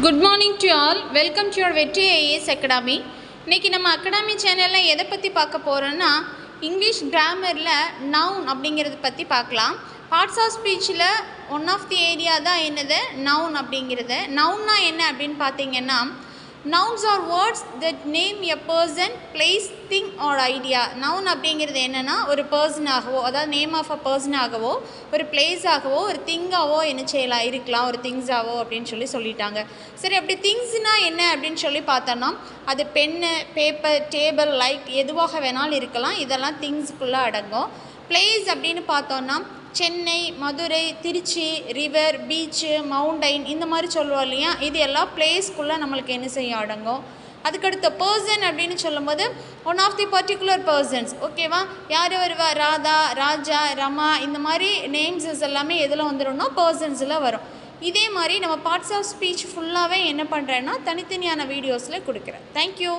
Good morning to all. Welcome to your Vetri IAS Academy. இன்னைக்கு நம்ம academy சேனல்ல எதை பத்தி பார்க்க போறோம்னா இங்கிலீஷ் கிராமர்ல நவுன் அப்படிங்கறத பத்தி பார்க்கலாம். பார்ட்ஸ் ஆஃப் ஸ்பீச்ல ஒன் ஆஃப் தி ஏரியா தான் என்னது நவுன் அப்படிங்கிறது. நவுன்னா என்ன அப்படினு பாத்தீங்கன்னா nouns are words that name a person, place, thing or idea. noun அப்படிங்கிறது என்னன்னா ஒரு person ஆகவோ அதாவது நேம் ஆஃப் a person ஆகவோ ஒரு place ஆகவோ ஒரு thing ஆவோ என்ன செய்யலாம் இருக்கலாம் ஒரு things ஆவோ அப்படினு சொல்லிட்டாங்க. சரி அப்படி thingsனா என்ன அப்படினு சொல்லி பார்த்தோம்னா அது பென், பேப்பர், டேபிள், லைட் எதுவாக வேணாலும் இருக்கலாம். இதெல்லாம் thingsக்குள்ள அடங்கும். place அப்படினு பார்த்தோம்னா Chennai, Madurai, Tiruchi, river, beach, mountain இந்த மாதிரி சொல்லுவோம் இல்லையா, இது எல்லாம் பிளேஸ்க்குள்ளே நம்மளுக்கு என்ன செய்ய அடங்கும். அதுக்கடுத்த பர்சன் அப்படின்னு சொல்லும்போது one of the particular persons, ஓகேவா, யார் வருவா, ராதா, ராஜா, ரமா, இந்த மாதிரி நேம்ஸஸ் எல்லாமே எதில் வந்துடும்னா பர்சன்ஸில் வரும். இதே மாதிரி நம்ம பார்ட்ஸ் ஆஃப் ஸ்பீச் ஃபுல்லாகவே என்ன பண்ணுறேன்னா தனித்தனியான வீடியோஸில் கொடுக்குறேன். தேங்க்யூ.